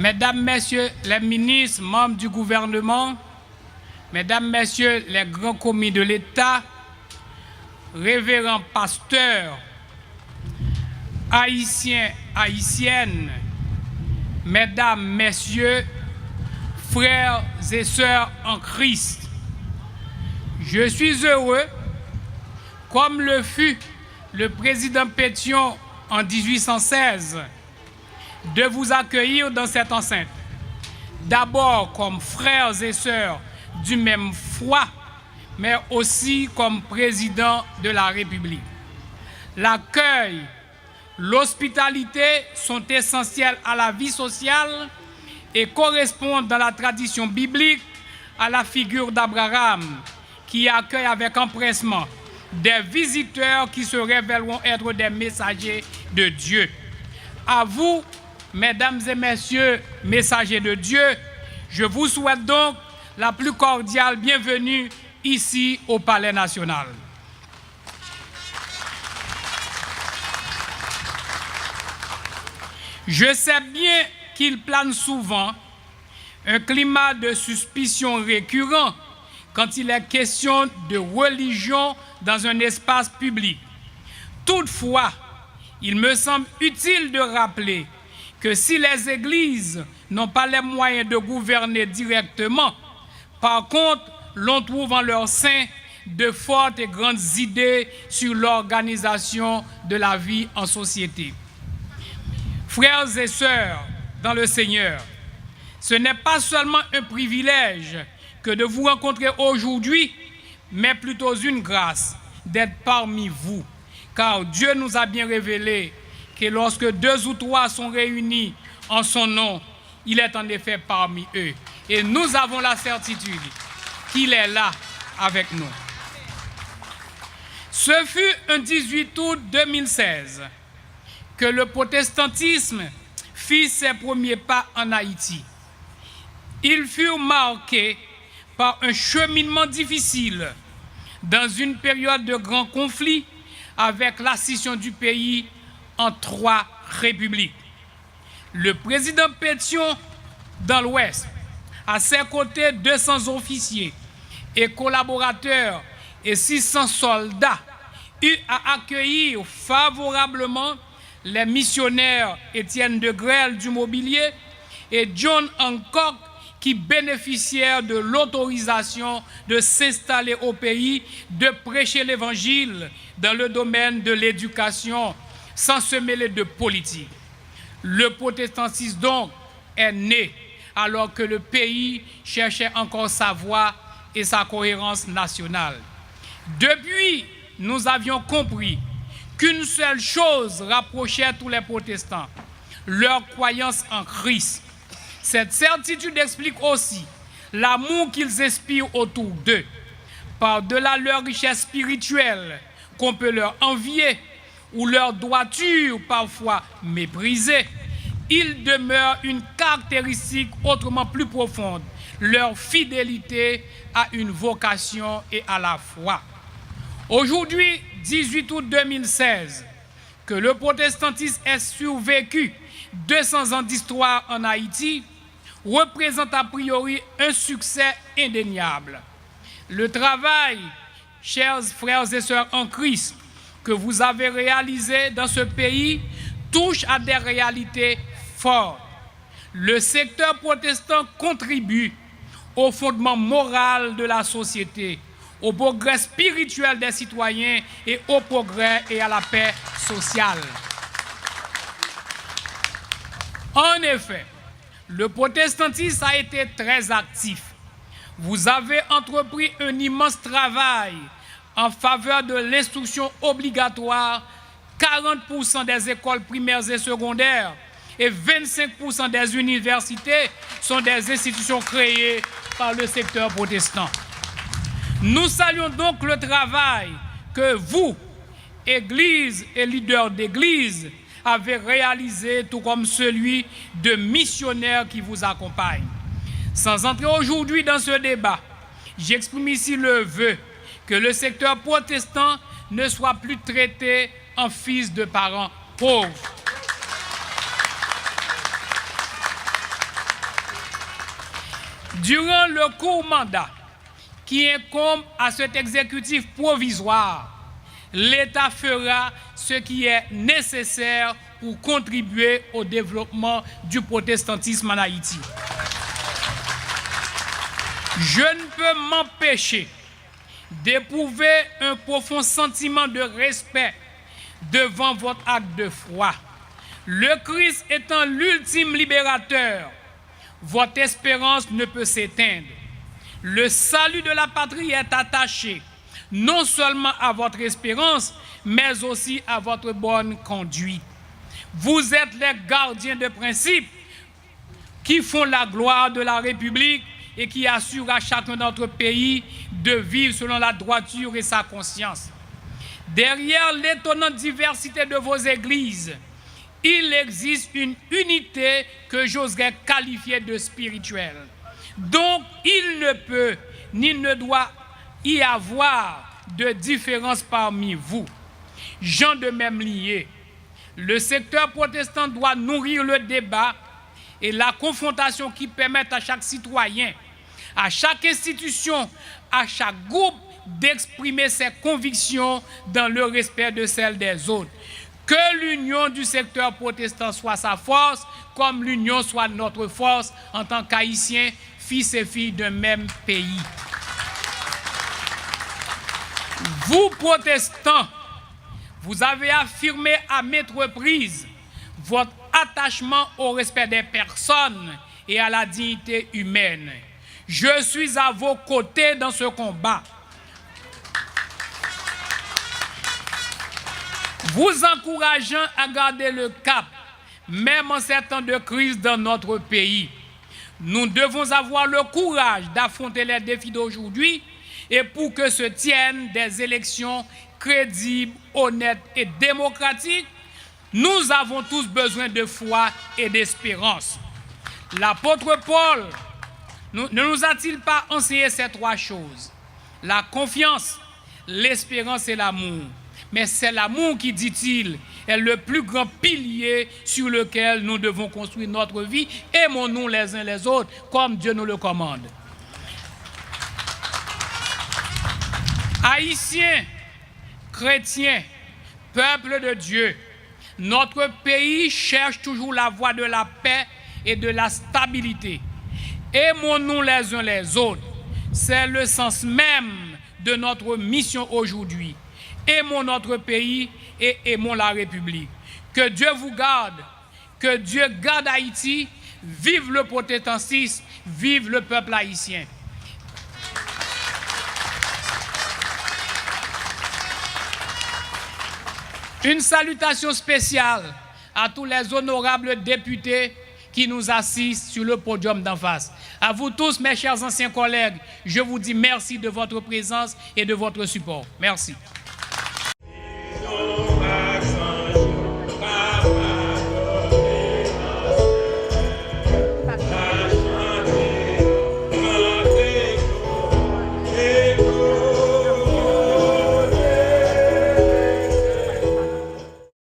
Mesdames, Messieurs les ministres, membres du gouvernement, Mesdames, Messieurs les grands commis de l'État, révérends pasteurs, haïtiens, haïtiennes, Mesdames, Messieurs, frères et sœurs en Christ, je suis heureux, comme le fut le président Pétion en 1816, de vous accueillir dans cette enceinte. D'abord comme frères et sœurs du même foi, mais aussi comme président de la République. L'accueil, l'hospitalité sont essentiels à la vie sociale et correspondent dans la tradition biblique à la figure d'Abraham, qui accueille avec empressement des visiteurs qui se révéleront être des messagers de Dieu. À vous, Mesdames et Messieurs, messagers de Dieu, je vous souhaite donc la plus cordiale bienvenue ici au Palais national. Je sais bien qu'il plane souvent un climat de suspicion récurrent quand il est question de religion dans un espace public. Toutefois, il me semble utile de rappeler que si les églises n'ont pas les moyens de gouverner directement, par contre, l'on trouve en leur sein de fortes et grandes idées sur l'organisation de la vie en société. Frères et sœurs dans le Seigneur, ce n'est pas seulement un privilège que de vous rencontrer aujourd'hui, mais plutôt une grâce d'être parmi vous. Car Dieu nous a bien révélé que lorsque 2 ou 3 sont réunis en son nom, il est en effet parmi eux. Et nous avons la certitude qu'il est là avec nous. Ce fut un 18 août 2016 que le protestantisme fit ses premiers pas en Haïti. Ils furent marqués par un cheminement difficile dans une période de grands conflits avec la scission du pays en 3 républiques. Le président Pétion, dans l'Ouest, à ses côtés 200 officiers et collaborateurs et 600 soldats, eut à accueillir favorablement les missionnaires Étienne de Grelle du Mobilier et John Hancock, qui bénéficièrent de l'autorisation de s'installer au pays, de prêcher l'Évangile dans le domaine de l'éducation, sans se mêler de politique. Le protestantisme, donc, est né alors que le pays cherchait encore sa voie et sa cohérence nationale. Depuis, nous avions compris qu'une seule chose rapprochait tous les protestants, leur croyance en Christ. Cette certitude explique aussi l'amour qu'ils inspirent autour d'eux. Par-delà leur richesse spirituelle qu'on peut leur envier ou leur droiture parfois méprisée, il demeure une caractéristique autrement plus profonde, leur fidélité à une vocation et à la foi. Aujourd'hui, 18 août 2016, que le protestantisme ait survécu 200 ans d'histoire en Haïti, représente a priori un succès indéniable. Le travail, chers frères et sœurs en Christ, que vous avez réalisé dans ce pays touche à des réalités fortes. Le secteur protestant contribue au fondement moral de la société, au progrès spirituel des citoyens et au progrès et à la paix sociale. En effet, le protestantisme a été très actif. Vous avez entrepris un immense travail en faveur de l'instruction obligatoire. 40% des écoles primaires et secondaires et 25% des universités sont des institutions créées par le secteur protestant. Nous saluons donc le travail que vous, Église et leaders d'Église, avez réalisé, tout comme celui de missionnaires qui vous accompagnent. Sans entrer aujourd'hui dans ce débat, j'exprime ici le vœu que le secteur protestant ne soit plus traité en fils de parents pauvres. Durant le court mandat qui incombe à cet exécutif provisoire, l'État fera ce qui est nécessaire pour contribuer au développement du protestantisme en Haïti. Je ne peux m'empêcher d'éprouver un profond sentiment de respect devant votre acte de foi. Le Christ étant l'ultime libérateur, votre espérance ne peut s'éteindre. Le salut de la patrie est attaché non seulement à votre espérance, mais aussi à votre bonne conduite. Vous êtes les gardiens de principes qui font la gloire de la République et qui assurent à chacun de notre pays de vivre selon la droiture et sa conscience. Derrière l'étonnante diversité de vos églises, il existe une unité que j'oserais qualifier de spirituelle. Donc, il ne peut ni ne doit y avoir de différence parmi vous. Gens de même liés, le secteur protestant doit nourrir le débat et la confrontation qui permettent à chaque citoyen, à chaque institution, à chaque groupe d'exprimer ses convictions dans le respect de celles des autres. Que l'union du secteur protestant soit sa force, comme l'union soit notre force en tant qu'Haïtiens, fils et filles d'un même pays. Vous, protestants, vous avez affirmé à maintes reprises votre attachement au respect des personnes et à la dignité humaine. Je suis à vos côtés dans ce combat. Vous encourageant à garder le cap, même en ces temps de crise dans notre pays. Nous devons avoir le courage d'affronter les défis d'aujourd'hui et pour que se tiennent des élections crédibles, honnêtes et démocratiques, nous avons tous besoin de foi et d'espérance. L'apôtre Paul ne nous a-t-il pas enseigné ces trois choses? La confiance, l'espérance et l'amour. Mais c'est l'amour qui, dit-il, est le plus grand pilier sur lequel nous devons construire notre vie. Aimons-nous les uns les autres comme Dieu nous le commande. Haïtiens, chrétiens, peuple de Dieu, notre pays cherche toujours la voie de la paix et de la stabilité. Aimons-nous les uns les autres. C'est le sens même de notre mission aujourd'hui. Aimons notre pays et aimons la République. Que Dieu vous garde, que Dieu garde Haïti, vive le protestantisme, vive le peuple haïtien. Une salutation spéciale à tous les honorables députés qui nous assistent sur le podium d'en face. À vous tous, mes chers anciens collègues, je vous dis merci de votre présence et de votre support. Merci.